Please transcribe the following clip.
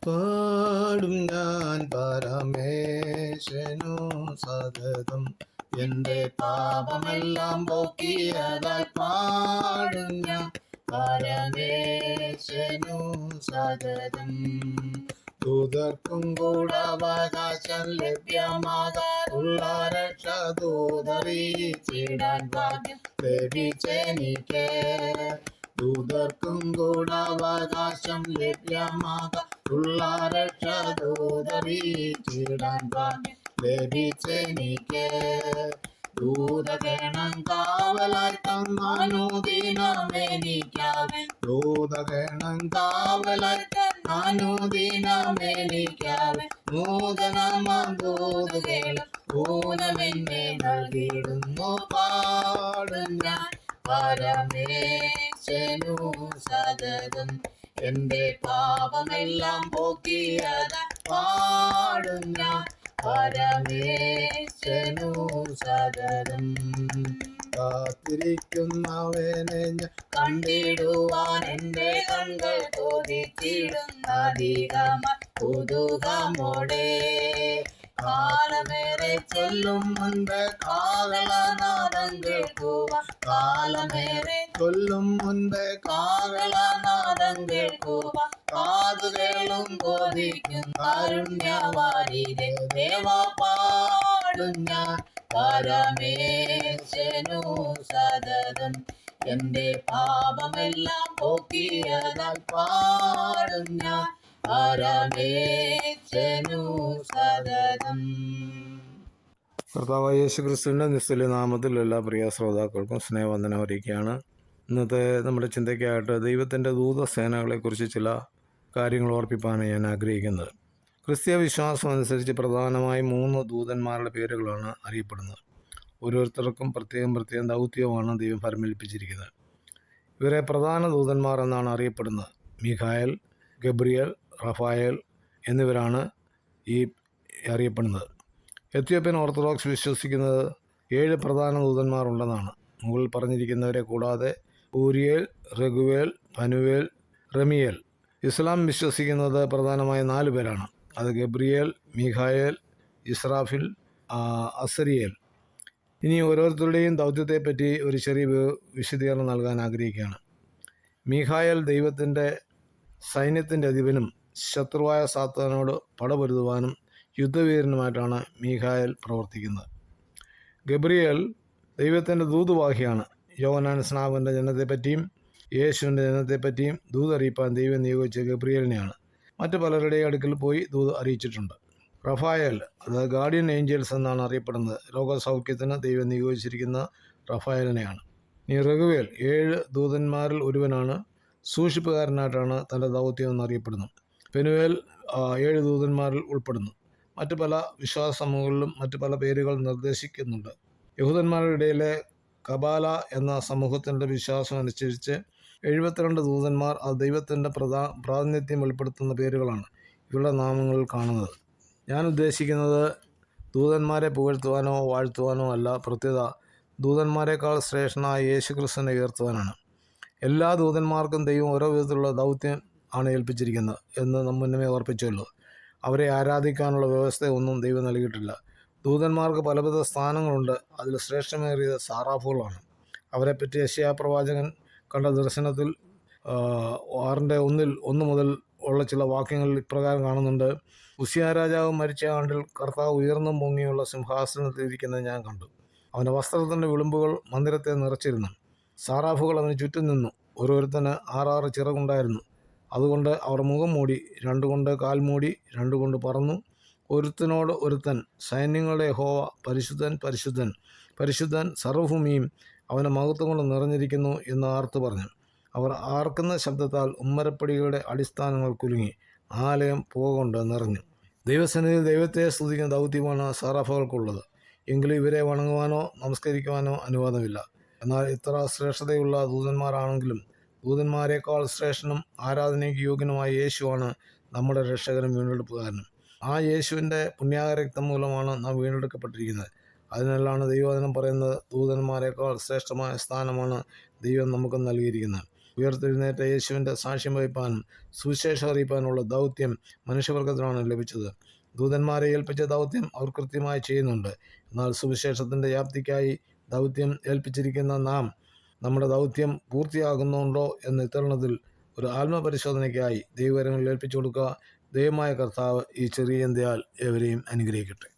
പാടും ഞാൻ പരമേശനു സതതം. എന്റെ പാപമെല്ലാം പോക്കിയതാൽ പാടും ഞാൻ പരമേശനു സതതം. ദൂതർക്കും കൂടെ അവകാശം ലഭ്യമാകാറുള്ള രക്ഷ ദൂതറിയിച്ചിടാൻ ഭാഗ്യം ലഭിച്ചെനിക്ക്. ദൂതർക്കും കൂടെ അവകാശം ലഭ്യമാകാറുള്ള രക്ഷ ദൂതറിയിച്ചിടാൻ ഭാഗ്യം ലഭിച്ചെനിക്ക്. ദൂതഗണം കാവലായി തന്നാനുദിനമെനിക്കാവൻ. ദൂതഗണം കാവലായി തന്നാനുദിനമെനിക്കാവൻ. നൂതനമൂതുകേളം ഊനമെന്നെ നൽകിയിടുന്നു. പാടും ഞാൻ പരമേശനു സതതം. എന്റെ പാപമെല്ലാം പോക്കിയത പാടും ഞാൻ പരമേശനു സതതം. കാത്തിരിക്കുന്നവനെ ഞാൻ കണ്ടിടുവാൻ എൻ്റെ കണ്കൾ കൊതിച്ചിടുന്നധികമായി കുതുകമോടെ. കാലമേറെ ചൊല്ലും മുൻപ് കാഹളനാദം കേൾക്കുവാൻ. കാലമേറെ ചൊല്ലും മുൻപ് കാഹളനാദം കേൾക്കുവാൻ. കാതുകളും ബോധിക്കും കാരുണ്യവാരിതേ ദേവാ. പാടും ഞാൻ പരമേശനു സതതം. എന്റെ പാപമെല്ലാം പോക്കിയതാൽ പാടും ഞാൻ പരമേശനു സതതം. കർത്താവായ യേശുക്രിസ്തുവിൻ്റെ നിസ്തുല്യ നാമത്തിൽ എല്ലാ പ്രിയ ശ്രോതാക്കൾക്കും സ്നേഹവന്ദനം അറിയിക്കുകയാണ്. ഇന്നത്തെ നമ്മുടെ ചിന്തയ്ക്കായിട്ട് ദൈവത്തിൻ്റെ ദൂതസേനകളെക്കുറിച്ച് ചില കാര്യങ്ങൾ ഓർപ്പിപ്പാണ് ഞാൻ ആഗ്രഹിക്കുന്നത്. ക്രിസ്തീയ വിശ്വാസം അനുസരിച്ച് പ്രധാനമായും 3 ദൂതന്മാരുടെ പേരുകളാണ് അറിയപ്പെടുന്നത്. ഓരോരുത്തർക്കും പ്രത്യേകം ദൗത്യവുമാണ് ദൈവം ഫലമേൽപ്പിച്ചിരിക്കുന്നത്. ഇവരെ പ്രധാന ദൂതന്മാർ എന്നാണ് അറിയപ്പെടുന്നത്. മീഖായേൽ, ഗബ്രിയേൽ, റഫായേൽ എന്നിവരാണ് ഈ അറിയപ്പെടുന്നത്. എത്യോപ്യൻ ഓർത്തഡോക്സ് വിശ്വസിക്കുന്നത് 7 പ്രധാന ദൂതന്മാർ ഉണ്ടെന്നാണ്. മുകളിൽ പറഞ്ഞിരിക്കുന്നവരെ കൂടാതെ ഊരിയേൽ, റഗുവേൽ, പനുവേൽ, റമിയേൽ. ഇസ്ലാം വിശ്വസിക്കുന്നത് പ്രധാനമായി 4 പേരാണ്. അത് ഗബ്രിയേൽ, മീഖായേൽ, ഇസ്രാഫിൽ, അസരിയേൽ. ഇനി ഓരോരുത്തരുടെയും ദൗത്യത്തെപ്പറ്റി ഒരു ചെറിയ വിശദീകരണം നൽകാൻ ആഗ്രഹിക്കുകയാണ്. മീഖായേൽ ദൈവത്തിൻ്റെ സൈന്യത്തിൻ്റെ അധിപനും ശത്രുവായ സാത്താനോട് പടപൊരുതുവാനും യുദ്ധവീരനുമായിട്ടാണ് മീഖായേൽ പ്രവർത്തിക്കുന്നത്. ഗബ്രിയേൽ ദൈവത്തിൻ്റെ ദൂതുവാഹിയാണ്. യോഹന്നാൻ സ്നാപകൻ്റെ ജനനത്തെപ്പറ്റിയും യേശുവിൻ്റെ ജനനത്തെപ്പറ്റിയും ദൂത് അറിയിപ്പാൻ ദൈവം നിയോഗിച്ച ഗബ്രിയേലിനെയാണ്. മറ്റു പലരുടെയും അടുക്കൽ പോയി ദൂത് അറിയിച്ചിട്ടുണ്ട്. റഫായേൽ അത് ഗാർഡിയൻ ഏഞ്ചൽസ് എന്നാണ് അറിയപ്പെടുന്നത്. രോഗസൗഖ്യത്തിന് ദൈവം നിയോഗിച്ചിരിക്കുന്ന റഫായേലിനെയാണ്. ഇനി റഗുവേൽ 7 ദൂതന്മാരിൽ ഒരുവനാണ്. സൂക്ഷിപ്പുകാരനായിട്ടാണ് തൻ്റെ ദൗത്യം എന്നറിയപ്പെടുന്നു. പെനുവേൽ 7 ദൂതന്മാരിൽ ഉൾപ്പെടുന്നു. മറ്റു പല വിശ്വാസ സമൂഹങ്ങളിലും മറ്റു പല പേരുകൾ നിർദ്ദേശിക്കുന്നുണ്ട്. യഹൂദന്മാരുടെ ഇടയിലെ കബാല എന്ന സമൂഹത്തിൻ്റെ വിശ്വാസം അനുസരിച്ച് 72 ദൂതന്മാർ അത് ദൈവത്തിൻ്റെ പ്രാതിനിധ്യം വെളിപ്പെടുത്തുന്ന പേരുകളാണ് ഇവരുടെ നാമങ്ങളിൽ കാണുന്നത്. ഞാൻ ഉദ്ദേശിക്കുന്നത് ദൂതന്മാരെ പുകഴ്ത്തുവാനോ വാഴ്ത്തുവാനോ അല്ല, പ്രത്യേക ദൂതന്മാരെക്കാൾ ശ്രേഷ്ഠനായ യേശുക്രിസ്തുവിനെ ഉയർത്തുവാനാണ്. എല്ലാ ദൂതന്മാർക്കും ദൈവം ഓരോ വിധത്തിലുള്ള ദൗത്യം ആണ് ഏൽപ്പിച്ചിരിക്കുന്നത് എന്ന് മുന്നമേ ഓർപ്പിച്ചല്ലോ. അവരെ ആരാധിക്കാനുള്ള വ്യവസ്ഥയൊന്നും ദൈവം നൽകിയിട്ടില്ല. ദൂതന്മാർക്ക് പലവിധ സ്ഥാനങ്ങളുണ്ട്. അതിൽ ശ്രേഷ്ഠമേറിയത് സാറാഫുകളാണ്. അവരെപ്പറ്റി യെശയ്യാ പ്രവാചകൻ കണ്ട ദർശനത്തിൽ 6:1 മുതൽ ഉള്ള ചില വാക്യങ്ങളിൽ ഇപ്രകാരം കാണുന്നുണ്ട്. ഉസിയ രാജാവ് മരിച്ച ആണ്ടിൽ കർത്താവ് ഉയർന്നും പൊങ്ങിയുള്ള സിംഹാസനത്തിൽ ഇരിക്കുന്നത് ഞാൻ കണ്ടു. അവൻ്റെ വസ്ത്രത്തിൻ്റെ വിളുമ്പുകൾ മന്ദിരത്തെ നിറച്ചിരുന്നു. സാറാഫുകൾ അവന് ചുറ്റും നിന്നു. ഓരോരുത്തന് 6 ചിറകുണ്ടായിരുന്നു. അതുകൊണ്ട് അവർ മുഖം മൂടി, 2 കൊണ്ട് കാൽ മൂടി, 2 കൊണ്ട് പറന്നു. ഒരുത്തനോട് ഒരുത്തൻ, സൈന്യങ്ങളുടെ യഹോവ പരിശുദ്ധൻ പരിശുദ്ധൻ പരിശുദ്ധൻ, സർവ്വഭൂമിയും അവൻ്റെ മഹത്വം കൊണ്ട് നിറഞ്ഞിരിക്കുന്നു എന്ന് ആർത്തു പറഞ്ഞു. അവർ ആർക്കുന്ന ശബ്ദത്താൽ ഉമ്മരപ്പടികളുടെ അടിസ്ഥാനങ്ങൾ കുലുങ്ങി. ആലയം പുക കൊണ്ട് നിറഞ്ഞു. ദൈവസന്നിധിയിൽ ദൈവത്തെ സ്തുതിക്കുന്ന ദൗത്യമാണ് സാറാഫുകൾക്കുള്ളത്. എങ്കിലും ഇവരെ വണങ്ങുവാനോ നമസ്കരിക്കുവാനോ അനുവാദമില്ല. എന്നാൽ ഇത്ര ശ്രേഷ്ഠതയുള്ള ദൂതന്മാരാണെങ്കിലും ദൂതന്മാരെക്കാൾ ശ്രേഷ്ഠനും ആരാധനയ്ക്ക് യോഗ്യനുമായ യേശുവാണ് നമ്മുടെ രക്ഷകനും വീണ്ടെടുപ്പുകാരനും. ആ യേശുവിൻ്റെ പുണ്യാകരക്തം മൂലമാണ് നാം വീണ്ടെടുക്കപ്പെട്ടിരിക്കുന്നത്. അതിനാലാണ് ദൈവവചനം പറയുന്നത്, ദൂതന്മാരെക്കാൾ ശ്രേഷ്ഠമായ സ്ഥാനമാണ് ദൈവം നമുക്ക് നൽകിയിരിക്കുന്നത്. ഉയർത്തെഴുന്നേറ്റ യേശുവിൻ്റെ സാക്ഷ്യം വഹിപ്പാനും സുവിശേഷം അറിയിപ്പാനുള്ള ദൗത്യം മനുഷ്യവർഗത്തിനാണ് ലഭിച്ചത്. ദൂതന്മാരെ ഏൽപ്പിച്ച ദൗത്യം അവർ കൃത്യമായി ചെയ്യുന്നുണ്ട്. എന്നാൽ സുവിശേഷത്തിൻ്റെ വ്യാപ്തിക്കായി ദൗത്യം ഏൽപ്പിച്ചിരിക്കുന്ന നാം നമ്മുടെ ദൗത്യം പൂർത്തിയാകുന്നുണ്ടോ എന്ന ഇത്തരണത്തിൽ ഒരു ആത്മപരിശോധനയ്ക്കായി ദൈവകരങ്ങളിൽ ഏൽപ്പിച്ചു കൊടുക്കുക. ദൈവമായ കർത്താവ് ഈ ചെറിയ ചിന്തയാൽ ഏവരെയും അനുഗ്രഹിക്കട്ടെ.